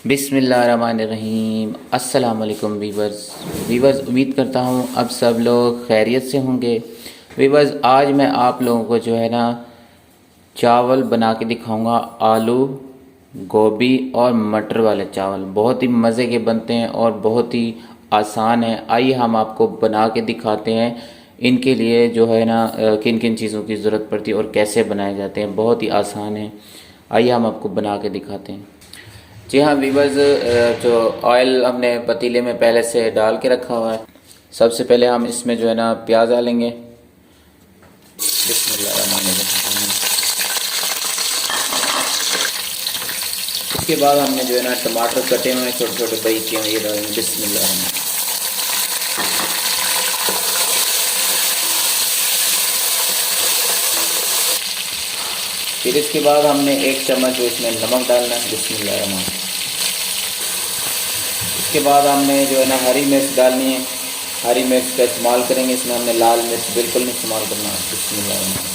बिस्मिल्लाहिर्रहमानिर्रहीम। अस्सलाम वालेकुम वीवर्स, उम्मीद करता हूँ अब सब लोग खैरियत से होंगे। वीवर्स, आज मैं आप लोगों को जो है ना चावल बना के दिखाऊंगा। आलू, गोभी और मटर वाले चावल बहुत ही मज़े के बनते हैं और बहुत ही आसान है। आइए हम आपको बना के दिखाते हैं। इनके लिए जो है ना किन किन चीज़ों की ज़रूरत पड़ती है और कैसे बनाए जाते हैं। बहुत ही आसान है। आइए हम आपको बना के दिखाते हैं। जी हाँ वीवर्स, जो ऑयल हमने पतीले में पहले से डाल के रखा हुआ है। सबसे पहले हम इसमें जो है ना प्याज डालेंगे। बिस्मिल्लाहिर्रहमानिर्रहीम। इसके बाद हमने जो है ना टमाटर कटे हुए छोटे छोटे बारीक किए हुए ये डालेंगे। बिस्मिल्लाहिर्रहमानिर्रहीम। फिर इसके बाद हमने 1 चम्मच जो इसमें नमक डालना है। बिस्मिल्लाहिर्रहमानिर्रहीम। इसके बाद हमने जो है ना हरी मिर्च डालनी है। हरी मिर्च का इस्तेमाल करेंगे इसमें, हमने लाल मिर्च बिल्कुल नहीं इस्तेमाल करना। बिस्मिल्लाहिर्रहमानिर्रहीम।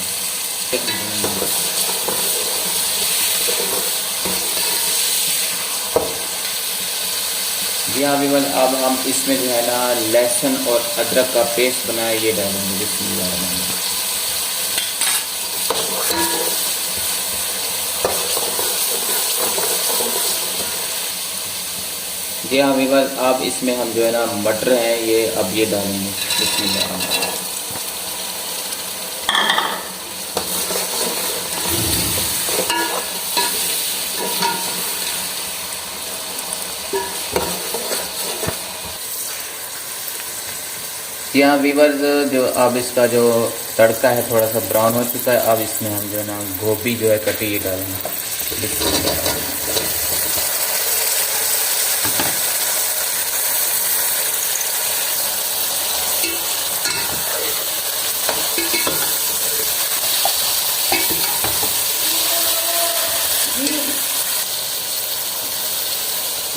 जी हाँ विमल, अब हम इसमें जो है ना लहसुन और अदरक का पेस्ट बनाया ये डालेंगे। बिस्मिल्लाहिर्रहमानिर्रहीम। जी हाँ विमल, अब इसमें हम जो है ना मटर हैं ये अब ये डालेंगे। बिस्मिल्लाहिर्रहमानिर्रहीम। जी हाँ वीवर्स, जो अब इसका जो तड़का है थोड़ा सा ब्राउन हो चुका है। अब इसमें हम जो है ना गोभी जो है कटी ये डालेंगे।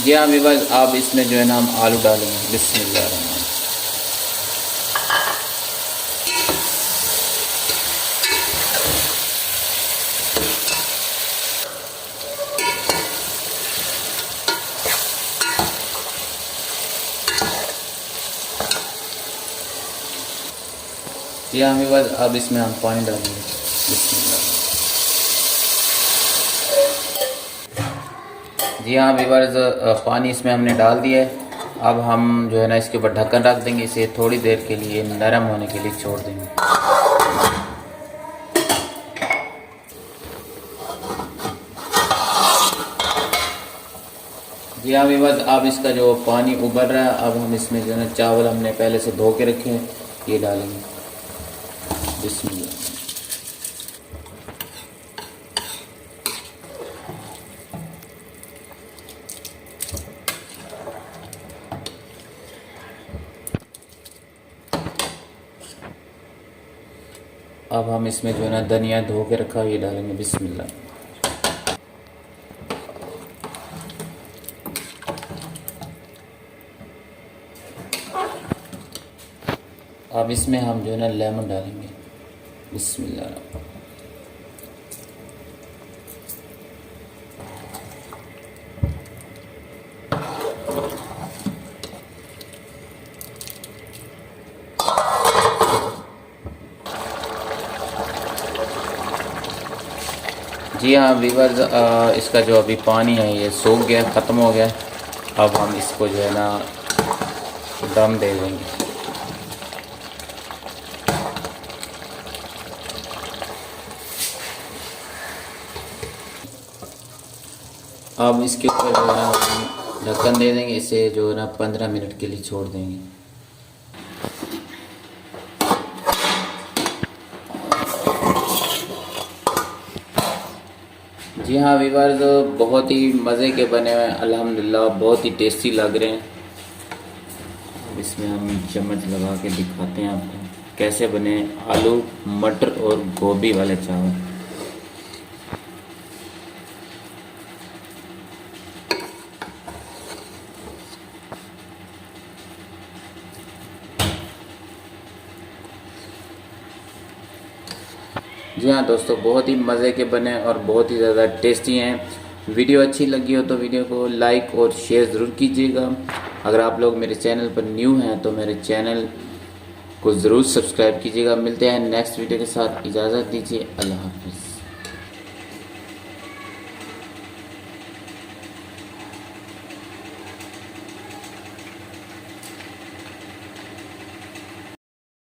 जी हाँ वीवर्स, अब इसमें जो है ना हम आलू डालेंगे। बिस्मिल्लाहिर्रहमानिर्रहीम। जी हाँ वीवर्स, अब इसमें हम पानी डालेंगे। बिस्मिल्लाह। जी हाँ वीवर्स, पानी इसमें हमने डाल दिया है। अब हम जो है ना इसके ऊपर ढक्कन रख देंगे, इसे थोड़ी देर के लिए नरम होने के लिए छोड़ देंगे। जी हाँ वीवर्स, अब इसका जो पानी उबल रहा है, अब हम इसमें जो है ना चावल हमने पहले से धो के रखे हैं ये डालेंगे। बिस्मिल्लाह। अब हम इसमें जो है ना धनिया धो के रखा ये डालेंगे। बिस्मिल्लाह। अब इसमें हम जो है ना लेमन डालेंगे। बिस्मिल्लाह। जी हाँ वीवर्स, इसका जो अभी पानी है ये सूख गया, ख़त्म हो गया। अब हम इसको जो है ना दम दे देंगे। अब इसके ऊपर जो है ना हम ढक्कन दे देंगे, इसे जो है ना 15 मिनट के लिए छोड़ देंगे। जी हाँ वीवर्स, बहुत ही मज़े के बने हुए हैं अल्हम्दुलिल्लाह, बहुत ही टेस्टी लग रहे हैं। अब इसमें हम चम्मच लगा के दिखाते हैं आपको कैसे बने आलू, मटर और गोभी वाले चावल। जी हाँ दोस्तों, बहुत ही मज़े के बने और बहुत ही ज़्यादा टेस्टी हैं। वीडियो अच्छी लगी हो तो वीडियो को लाइक और शेयर ज़रूर कीजिएगा। अगर आप लोग मेरे चैनल पर न्यू हैं तो मेरे चैनल को ज़रूर सब्सक्राइब कीजिएगा। मिलते हैं नेक्स्ट वीडियो के साथ, इजाज़त दीजिए, अल्लाह हाफ़िज़।